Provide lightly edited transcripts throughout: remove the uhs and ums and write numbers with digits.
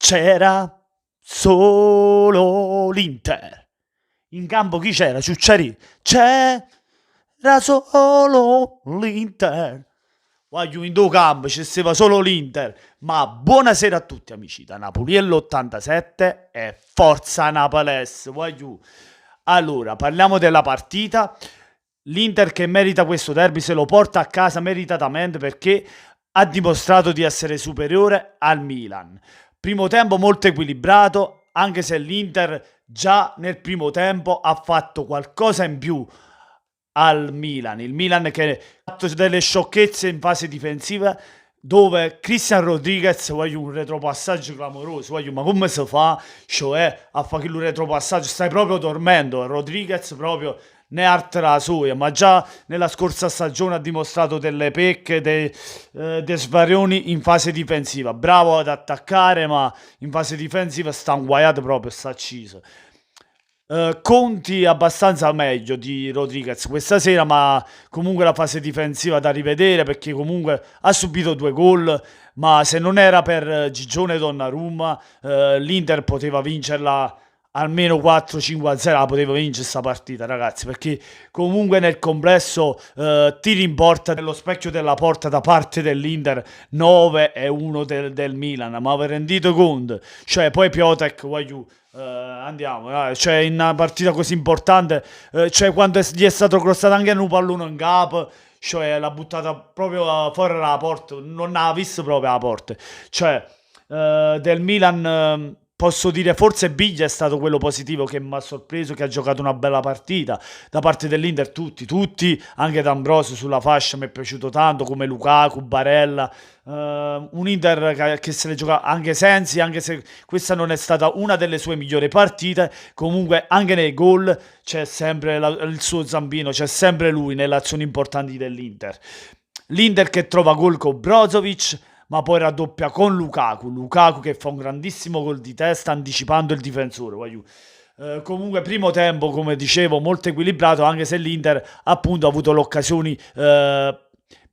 C'era solo l'Inter. In campo chi c'era? Ciucciari. C'era solo l'Inter. Voglio in due campi, ci stava solo l'Inter. Ma buonasera a tutti amici da Napoliello 87 e forza Naples. Voglio. Allora, parliamo della partita. L'Inter che merita questo derby se lo porta a casa meritatamente perché ha dimostrato di essere superiore al Milan. Primo tempo molto equilibrato, anche se l'Inter già nel primo tempo ha fatto qualcosa in più al Milan. Il Milan che ha fatto delle sciocchezze in fase difensiva dove Christian Rodriguez voglio un retropassaggio clamoroso, voglio, ma come si fa? Cioè a fare il retropassaggio, stai proprio dormendo, Rodriguez proprio né arte la sua, ma già nella scorsa stagione ha dimostrato delle pecche, dei svarioni in fase difensiva, bravo ad attaccare ma in fase difensiva sta inguaiato proprio, sta acciso. Conti abbastanza meglio di Rodriguez questa sera, ma comunque la fase difensiva da rivedere perché comunque ha subito due gol, ma se non era per Gigione Donnarumma, l'Inter poteva vincerla almeno 4-5-0, la poteva vincere questa partita ragazzi, perché comunque nel complesso tiri in porta nello specchio della porta da parte dell'Inter 9 e 1 del Milan, ma vi rendete conto? Cioè poi Piotek voglio andiamo, cioè in una partita così importante, cioè quando gli è stato crossato anche un pallone in capo, cioè l'ha buttata proprio fuori dalla porta, non l'ha visto proprio la porta, cioè del Milan posso dire forse Biglia è stato quello positivo che mi ha sorpreso, che ha giocato una bella partita. Da parte dell'Inter tutti, anche D'Ambrosio sulla fascia mi è piaciuto tanto, come Lukaku, Barella, un Inter che se le gioca anche Sensi, anche se questa non è stata una delle sue migliori partite, comunque anche nei gol c'è sempre il suo zampino, c'è sempre lui nelle azioni importanti dell'Inter. L'Inter che trova gol con Brozovic, ma poi raddoppia con Lukaku che fa un grandissimo gol di testa anticipando il difensore. Comunque primo tempo, come dicevo, molto equilibrato, anche se l'Inter appunto ha avuto le occasioni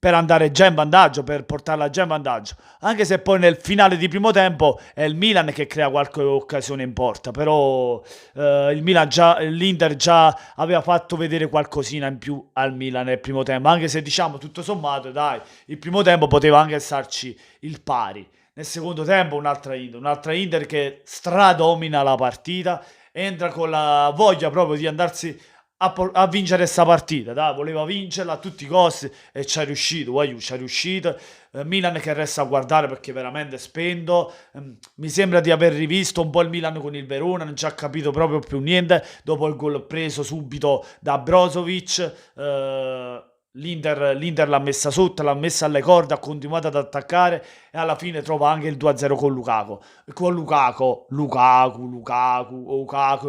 per andare già in vantaggio, per portarla già in vantaggio, anche se poi nel finale di primo tempo è il Milan che crea qualche occasione in porta, però l'Inter già aveva fatto vedere qualcosina in più al Milan nel primo tempo, anche se diciamo tutto sommato dai, il primo tempo poteva anche starci il pari. Nel secondo tempo un'altra Inter che stradomina la partita, entra con la voglia proprio di andarsi a vincere questa partita, dai, voleva vincerla a tutti i costi e ci è riuscito, ci è riuscito. Milan che resta a guardare perché veramente spento. Mi sembra di aver rivisto un po' il Milan con il Verona, non ci ha capito proprio più niente dopo il gol preso subito da Brozovic. L'Inter l'ha messa sotto, l'ha messa alle corde, ha continuato ad attaccare e alla fine trova anche il 2-0 con Lukaku. Con Lukaku e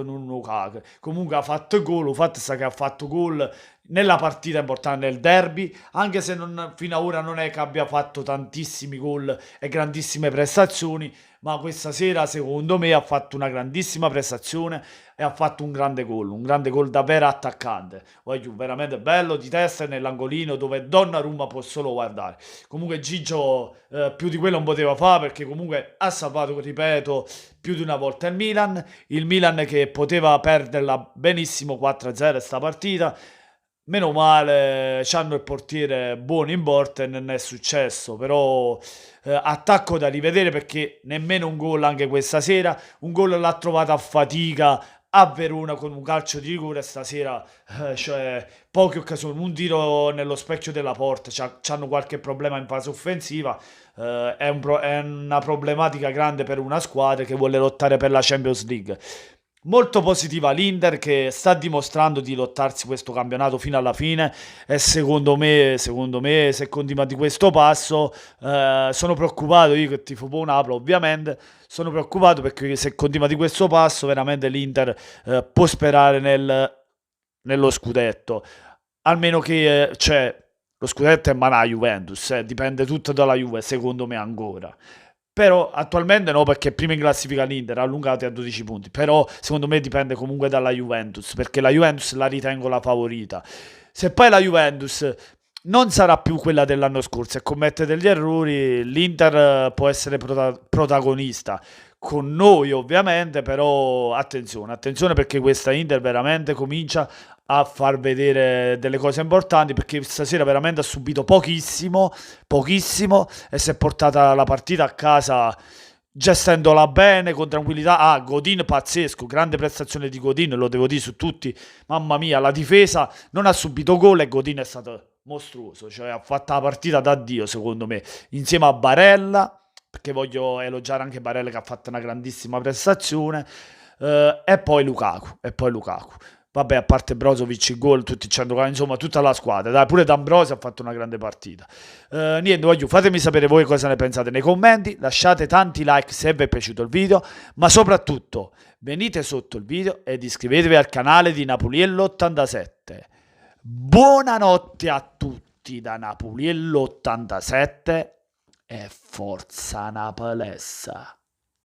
non Lukaku. Comunque ha fatto gol, il fatto sta che ha fatto gol nella partita importante nel derby, anche se fino ad ora non è che abbia fatto tantissimi gol e grandissime prestazioni, ma questa sera secondo me ha fatto una grandissima prestazione e ha fatto un grande gol da vera attaccante. Voglio veramente bello di testa nell'angolino dove Donnarumma può solo guardare. Comunque Gigio più di quello non poteva fare perché comunque ha salvato, ripeto, più di una volta il Milan che poteva perderla benissimo 4-0 sta partita. Meno male, c'hanno il portiere buono in porta e non è successo, però attacco da rivedere perché nemmeno un gol anche questa sera, un gol l'ha trovato a fatica a Verona con un calcio di rigore stasera, cioè poche occasioni, un tiro nello specchio della porta, c'hanno qualche problema in fase offensiva, è una problematica grande per una squadra che vuole lottare per la Champions League. Molto positiva l'Inter che sta dimostrando di lottarsi questo campionato fino alla fine e secondo me se continua di questo passo sono preoccupato, io che tifo per Napoli ovviamente, sono preoccupato perché se continua di questo passo veramente l'Inter può sperare nello scudetto, almeno che cioè, lo scudetto è mano alla Juventus, dipende tutto dalla Juve secondo me ancora. Però attualmente no, perché è prima in classifica l'Inter, allungati a 12 punti. Però secondo me dipende comunque dalla Juventus, perché la Juventus la ritengo la favorita. Se poi la Juventus non sarà più quella dell'anno scorso e commette degli errori, l'Inter può essere protagonista. con noi ovviamente, però attenzione, attenzione perché questa Inter veramente comincia a far vedere delle cose importanti perché stasera veramente ha subito pochissimo, pochissimo e si è portata la partita a casa gestendola bene, con tranquillità. Ah, Godin pazzesco, grande prestazione di Godin, lo devo dire su tutti. Mamma mia, la difesa non ha subito gol e Godin è stato mostruoso, cioè ha fatto la partita da Dio secondo me, insieme a Barella, perché voglio elogiare anche Barella che ha fatto una grandissima prestazione, e poi Lukaku. Vabbè, a parte Brozovic, il gol, tutti i centrocampisti, insomma, tutta la squadra. Dai, pure D'Ambrosio ha fatto una grande partita. Niente, voglio, fatemi sapere voi cosa ne pensate nei commenti. Lasciate tanti like se vi è piaciuto il video, ma soprattutto venite sotto il video ed iscrivetevi al canale di Napoliello87. Buonanotte a tutti da Napoliello87 e forza Napolessa.